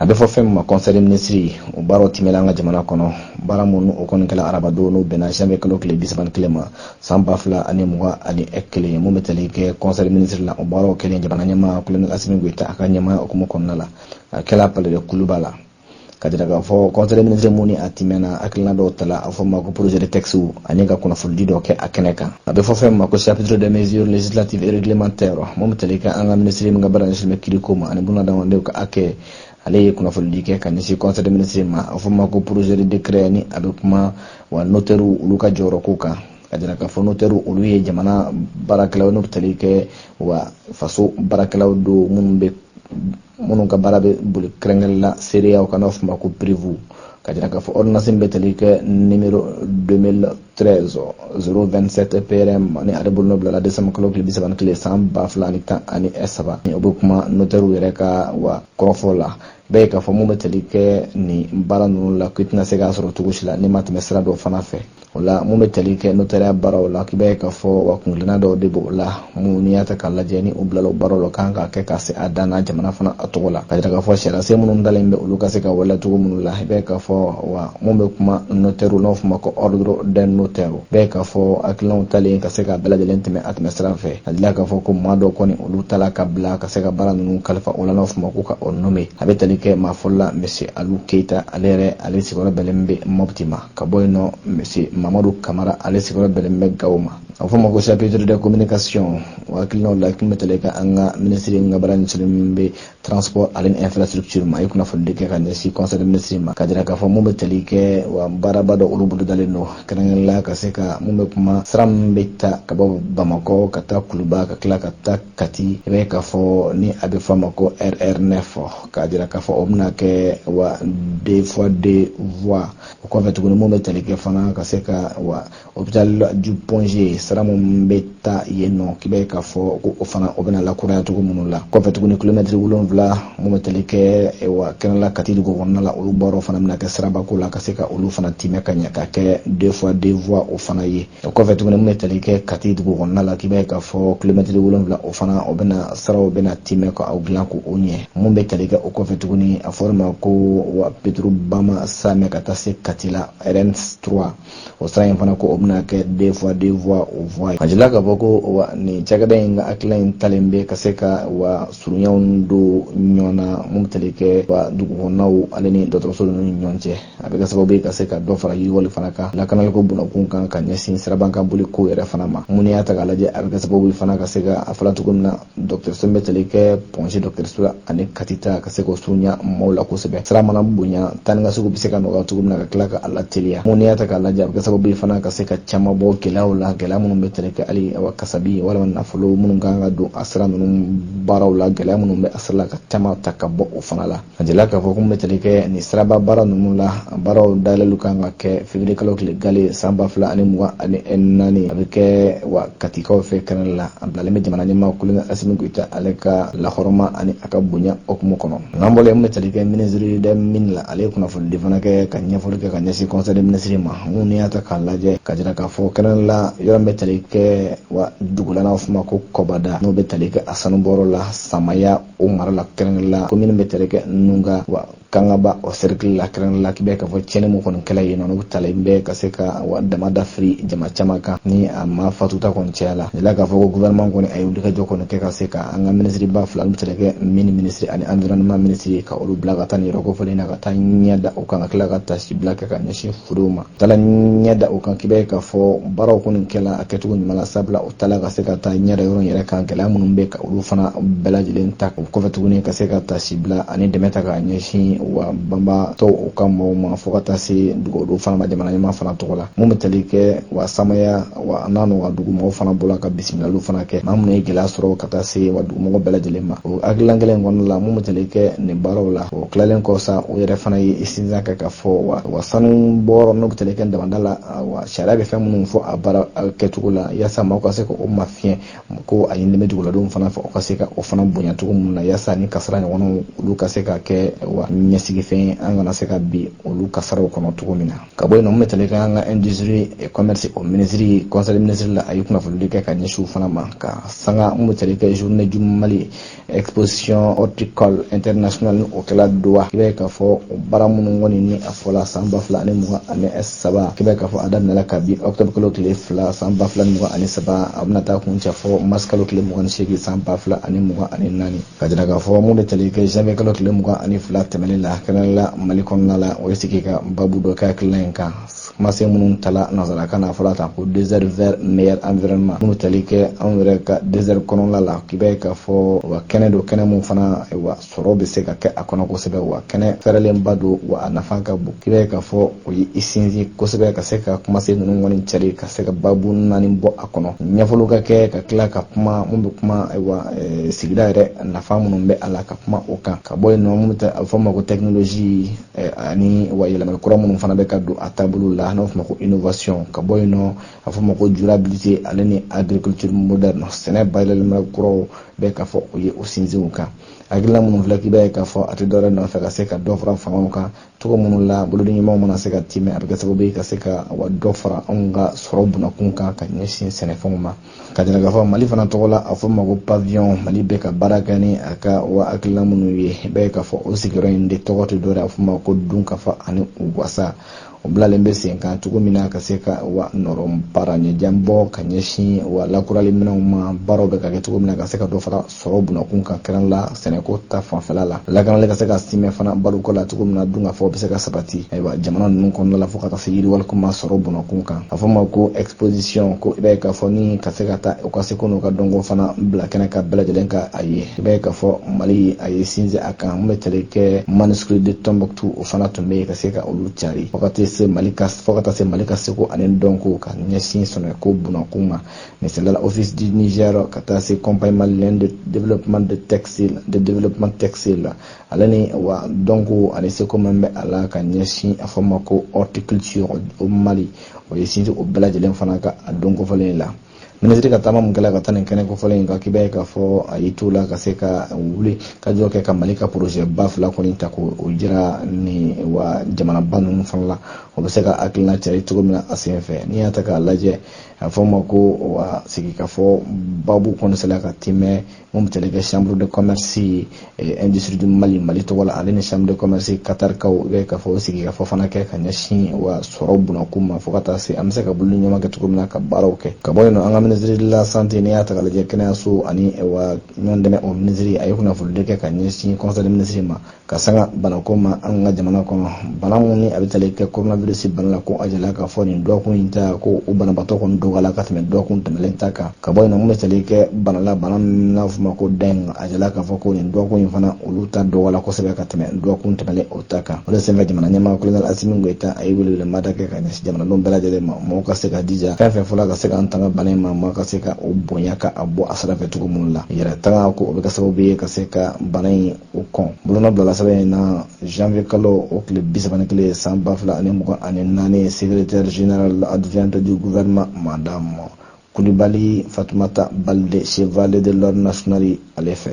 a bɛ fɔ fɛn min ma conseil des ministres o baaraw tɛmɛla an ka jamana kɔnɔ baara minnu o kɔni kɛla arabadon n'o bɛnna janvier kalo tile 31 ma san 2021 mun bɛ tali kɛ conseil des ministres la o baaraw kɛlen jamana ɲɛmaa colonel Assimi Goïta a ka ɲɛmaa hukumu kɔnɔna la a kɛla palais de Kuluba la ka jira k'a fɔ conseil des ministres mun ni a tɛmɛna hakilina dɔw tala a fɔ ma ko projet de texte ani ka kunnafonidi dɔ kɛ a kɛnɛ kan a bɛ fɔ fɛn ma ko chapitre des mesures législatives et réglementaires mun bɛ tali kɛ an ka ministre min ka baara ɲɛsinnen bɛ kiriko ma ani bunahadamadenw ka hakɛ ale ye kunnafonidi kɛ ka ɲɛsin conseil des ministres ma a fɔ ma ko projet de décret ni a bɛ kuma wa notaire olu ka jɔyɔrɔ ko kan ka jira k'a fɔ notaire olu ye jamana baarakɛlaw n'u bɛ tali kɛ wa faso baarakɛlaw do minnu ka baara bɛ boli kɛrɛnkɛrɛnnen la seereyaw kan n'o fɔ ma ko prévu ka jira k'a fɔ ordonnance bɛ tali kɛ numéro 2013-027 PRM ani ale bolo bila la décembre kalo tile 31 san 2013 o bɛ kuma notaire yɛrɛ ka wa kɔrɔfɔ la bɛɛ k'a fɔ mun bɛ tali kɛ nin baara ninnu la k'i tɛna se k'a sɔrɔ cogo si la n'i ma tɛmɛ sira dɔ fana fɛ o la mun bɛ tali kɛ notariya baaraw la k'i bɛɛ k'a fɔ wa kungilinna dɔw de b'o la mun n'i y'a ta k'a lajɛ ni o bilala o baaraw la kan ka kɛ ka se a dan na jamana fana a tɔgɔ la ka jira k'a fɔ sariya sen minnu dalen bɛ olu ka se ka waleya cogo minnu la i bɛɛ k'a fɔ wa mun bɛ kuma notaire n'o fɔ ma ko ordre d'un notaire bɛɛ k'a fɔ hakilinaw talen ka se ka bɛɛ lajɛlen tɛmɛ a tɛmɛ sira fɛ a dilan k'a fɔ ko maa dɔ kɔni olu tala ka bila ka se ka baara ninnu kalifa o la n'o fɔ ma ko ka o nommé a bɛ tali kɛ maa fɔlɔla monsieur Alu Keita ale sigiyɔrɔ bɛnnen bɛ Mopti ma ka bɔ yen nɔ monsieur Mamadu Kamara ale sigiyɔrɔ bɛnnen bɛ Gao ma a fɔ ma ko chapitre de communication o hakilinaw la kin bɛ tali kɛ an ka ministre ka baara ɲɛsinnen bɛ transport ani infrastructure ma a ye kunnafonidi kɛ ka ɲɛsin conseil des ministres ma ka jira k'a fɔ mun bɛ tali kɛ wa baaraba dɔ olu bolo dalen don kɛrɛnkɛrɛnnenya ka se ka mun bɛ kuma sira min bɛ ta ka bɔ Bamakɔ ka taa Kuluba ka tila ka taa Kati i bɛ k'a fɔ ni a bɛ fɔ ma ko RR9 ka jira k'a fɔ o bɛna kɛ wa 2x2 voies o kɔfɛ tuguni mun bɛ tali kɛ fana ka se ka wa hôpital du Ponge sira mun bɛ taa yen nɔ k'i bɛ k'a fɔ ko o fana o bɛna lakuraya cogo minnu la kɔfɛ tuguni kilomɛtiri 7 mun bɛ tali kɛ wa kɛnɛla Kati dugu kɔnɔna la olu baaraw fana bɛna kɛ sirabako la ka se ka olu fana timɛ ka ɲɛ ka kɛ 2x2 voies o fana ye o kɔfɛ tuguni mun bɛ tali kɛ Kati dugu kɔnɔna la k'i bɛ k'a fɔ kilomɛtiri 7 o fana o bɛna siraw bɛna timɛ ka aw dilan ko o ɲɛ mun bɛ tali kɛ o kɔfɛ tuguni a fɔra ma ko wa Petrobama Samɛ ka taa se Kati la RN3 o sira in fana ko o bɛna kɛ 2x2 voies o voie a jira k'a fɔ ko wa nin cakɛda in ka hakilina in talen bɛ ka se ka wa surunyaw don ɲɔgɔn na mun bɛ tali kɛ wa dugukɔnɔnaw ale ni dɔgɔtɔrɔso ninnu ni ɲɔgɔn cɛ a bɛ kɛ sababu ye ka se ka dɔ fara yiriwali fana kan lakanaliko bunakun kan ka ɲɛsin siraban boli ko yɛrɛ fana ma mun y'a ta k'a lajɛ a bɛ kɛ sababu ye fana ka se ka a fɔla cogo min na dɔgɔtɔrɔso bɛ tali kɛ Ponge dɔgɔtɔrɔso la ani Kati ta ka se k'o surunya maaw la kosɛbɛ sira mana bonya tan ni ka sugu bɛ se ka nɔgɔya cogo min na ka tila ka a lateliya mun y'a ta k'a lajɛ a bɛ kɛ sababu ye fana ka se ka caman bɔ gɛlɛyaw la gɛlɛya minnu bɛ tali kɛ hali kasabi walima nafolo minnu kan ka don a sira ninnu baaraw la gɛlɛya minnu bɛ a sira la ka caman ta ka bɔ o fana la a jira k'a fɔ ko bɛ tali kɛ nin siraba baara ninnu la baaraw dayɛlɛliw kan ka kɛ février kalo tile gale san 2024 a bɛ kɛ wa Katikaw fɛ kɛnɛ la a bilalen bɛ jamana ɲɛmaa colonel Assimi Goïta ale ka lahɔrɔma ani a ka bonya hukumu kɔnɔ n'an bɔra yen bɛ tali kɛ ministre des mines la ale ye kunnafonidi fana kɛ ka ɲɛfɔli kɛ ka ɲɛsin conseil des ministres ma mun ni y'a ta k'a lajɛ ka jira k'a fɔ kɛnɛ la yɔrɔ min bɛ tali kɛ wa dugulana fɔ ma ko Kɔbada n'o bɛ tali kɛ a sanubɔyɔrɔ la Samaya o mara la kɛrɛnkɛrɛnnen la commune bɛ tali kɛ Nunga wa Kangaba o cercle la kɛrɛnkɛrɛnnen la k'i bɛ k'a fɔ tiɲɛni mun kɔni kɛla yen nɔ n'u talen bɛ ka se ka wa dama da firi jama caman kan ni a ma fatuta kɔni cɛya la jira k'a fɔ ko gouvernement kɔni a ye wulikajɔ kɔni kɛ ka se ka an ka ministre ba fila n'u bɛ tali kɛ mine ministre ani environnement ministre ka olu bila ka taa nin yɔrɔ kofɔlen na ka taa ɲɛ da o kan ka tila ka tasibila kɛ ka ɲɛsin forow ma taala ɲɛ da o kan k'i bɛ k'a fɔ baaraw kɔni kɛla a kɛcogo ɲuman la sabula o taala ka se ka taa ɲɛ da yɔrɔ yɛrɛ kan gɛlɛya minnu bɛ ka olu fana bɛɛ lajɛlen ta o kɔfɛ tuguni ka se ka tasibila ani dɛmɛ ta ka ɲɛsin wa banbatɔ o ka maaw ma fo ka taa se dugu fana ma jamana ɲɛmaa fana tɔgɔ la mun bɛ tali kɛ wa Samaya wa n'a n'o ka dugumɔgɔw fana bɔra ka bisimilaliw fana kɛ maa minnu ye gɛlɛya sɔrɔ ka taa se wa dugumɔgɔ bɛɛ lajɛlen ma o hakilina kelen kɔnɔna la mun bɛ tali kɛ nin baaraw la o tilalen kɔ sa o yɛrɛ fana ye sinsin kɛ ka fɔ wa sanu bɔyɔrɔ n'o bɛ tali kɛ damada la wa sariya bɛ fɛn minnu fɔ a baara kɛcogo la yaasa maaw ka se ka o mafiɲɛ ko a ɲini bɛ duguladenw fana fɛ o ka se ka o fana bonya cogo minnu na na yasa ni kasara ɲɔgɔnw olu ka se ka kɛ wa ɲɛsigifɛn an kana se ka bi olu kasaraw kɔnɔ cogo min na. Ka bɔ yen nɔ mun bɛ tali kɛ an ka industrie et commerce au ministre conseil ministre la a ye kunnafonidi kɛ ka ɲɛsin u fana ma ka sanga mun bɛ tali kɛ journée du Mali exposition horticole international ni o kɛla Doha i b'a ye k'a fɔ baara minnu kɔni ni a fɔla san 2023 i b'a ye k'a fɔ a daminɛla kabi octobre kalo tile 2 san 2023 a bɛna taa kun cɛ fɔ mars kalo tile 28 san 2024 ka jira k'a fɔ mun bɛ tali kɛ janvier kalo tile 22 tɛmɛnen la kɛrɛnkɛrɛnnenya Mali kɔnɔna la o ye sigi ka babu dɔ kɛ hakilina in kan kumasen minnu tala nanzarakan na fɔla tan ko désert vert meilleur environnement minnu tali kɛ anw yɛrɛ ka désert kɔnɔna la k'i b'a ye k'a fɔ wa kɛnɛ don kɛnɛ mun fana wa sɔrɔ bɛ se ka kɛ a kɔnɔ kosɛbɛ wa kɛnɛ fɛrɛlenba don wa a nafa ka bon k'i b'a ye k'a fɔ o ye i sinsin kosɛbɛ ka se ka kumasen ninnu kɔni cari ka se ka babu 4 bɔ a kɔnɔ ɲɛfɔliw ka kɛ ka tila ka kuma mun bɛ kuma sigida yɛrɛ nafa minnu bɛ a la ka kuma o kan ka bɔ yen nɔ mun bɛ a fɔ ma ko technologie ani wa yɛlɛmali kura minnu fana bɛ ka don a taabolo la n'o fɔ ma ko innovation ka bɔ yen nɔ a fɔ ma ko durabilité ale ni agriculture moderne sɛnɛ bayɛlɛmali kuraw bɛ ka fɔ o ye o sinsinw kan hakilina minnu filɛ k'i b'a ye k'a fɔ a tɛ dɔwɛrɛ nɔfɛ ka se ka dɔ fara fangaw kan cogo minnu la bolodi ɲumanw mana se ka timɛ a bɛ kɛ sababu ye ka se ka wa dɔ fara anw ka sɔrɔ bunakun kan ka ɲɛsin sɛnɛfɛnw ma ka jira k'a fɔ Mali fana tɔgɔ la a fɔ ma ko pavillon Mali bɛ ka baara kɛ ni a ka wa hakilina minnu ye i b'a ye k'a fɔ o sigiyɔrɔ in de tɔgɔ tɛ dɔwɛrɛ a fɔ ma ko Dunkafa ani Wasa o bilalen bɛ sen kan cogo min na ka se ka wa nɔrɔ baara ɲɛjan bɔ ka ɲɛsin wa lakurali minɛnw ma baaraw bɛ ka kɛ cogo min na ka se ka dɔ fara sɔrɔ bunakun kan kɛrɛn la sɛnɛko ta fanfɛla la lakanali ka se ka simɛ fana baloko la cogo min na Dunkafa bɛ se ka sabati ayiwa jamana ninnu kɔnɔna la fo ka taa se yiriwali ko ma sɔrɔ bunakun kan a fɔ ma ko exposition ko i b'a ye k'a fɔ ni ka se ka taa u ka se ko n'u ka dɔnko fana bila kɛnɛ ka bɛɛ lajɛlen ka a ye i b'a ye k'a fɔ Mali a ye sinsin a kan mun bɛ tali kɛ manuscrit de Tombouctou o fana tun bɛ yen ka se ka olu cari fo ka taa se Mali ka seko ani dɔnko ka ɲɛsin sɛnɛko bunakun ma misalila office du Niger ka taa se compagnie malienne de développement textile ale ni wa dɔnko ani seko min bɛ a la ka ɲɛsin a fɔ ma ko horticulture o Mali o ye sinsin o bɛɛ lajɛlen fana ka a dɔnko fɔlen la ministre ka taama mun kɛla ka taa nin kɛnɛ kofɔlen in kan k'i b'a ye k'a fɔ a y'i t'o la ka se ka wuli ka jɔ kɛ ka Mali ka projet ba 2 kɔni ta k'o jira ni wa jamanaba ninnu fana la o bɛ se ka hakilina cari cogo min na a sen fɛ n'i y'a ta k'a lajɛ a fɔ ma ko wa sigi ka fɔ babu kɔni sela ka timɛ mun bɛ tali kɛ chambre de commerce industrie du Mali tɔgɔ la ale ni chambre de commerce Qatarkaw i b'a ye k'a fɔ o sigi ka fɔ fana kɛ ka ɲɛsin wa sɔrɔ bunakun ma fo ka taa se an bɛ se ka bolo ɲuman kɛ cogo min na ka baaraw kɛ ka bɔ yen nɔ an ka ministre de la santé n'i y'a ta k'a lajɛ kɛnɛyaso ani wa ɲɔgɔn dɛmɛ o ministre a ye kunnafonidi kɛ ka ɲɛsin conseil ministre ma ka sanga banako ma an ka jamana kɔnɔ bana mun ni a bɛ tali kɛ coronavirus bana la ko a jala k'a fɔ nin dɔgɔkun in ta ko o banabatɔ kɔni dɔgɔyala ka tɛmɛ dɔgɔkun tɛmɛlen ta kan ka bɔ yen nɔ mun bɛ tali kɛ bana min n'a fɔ ma ko dengue a jala k'a fɔ ko nin dɔgɔkun in fana olu ta dɔgɔyala kosɛbɛ ka tɛmɛ dɔgɔkun tɛmɛlen o ta kan o de senfɛ jamana ɲɛmaa colonel Assimi Goïta a ye welewelemada kɛ ka ɲɛsin jamanadenw bɛɛ lajɛlen ma mɔgɔw ka se ka dija fɛn fɔla ka se ka an tanga bana in ma mɔgɔ ka se ka o bonya ka a bɔ a sira fɛ cogo minnu la yɛrɛ tanga ko o bɛ kɛ sababu ye ka se ka bana in o kɔn bolonɔ bilala sɛbɛn in na janvier kalo o tile 31 san 2024 secrétaire général adjointe du gouvernement madame Koulibaly Fatoumata Baldé chevalier de l'ordre national ale fɛ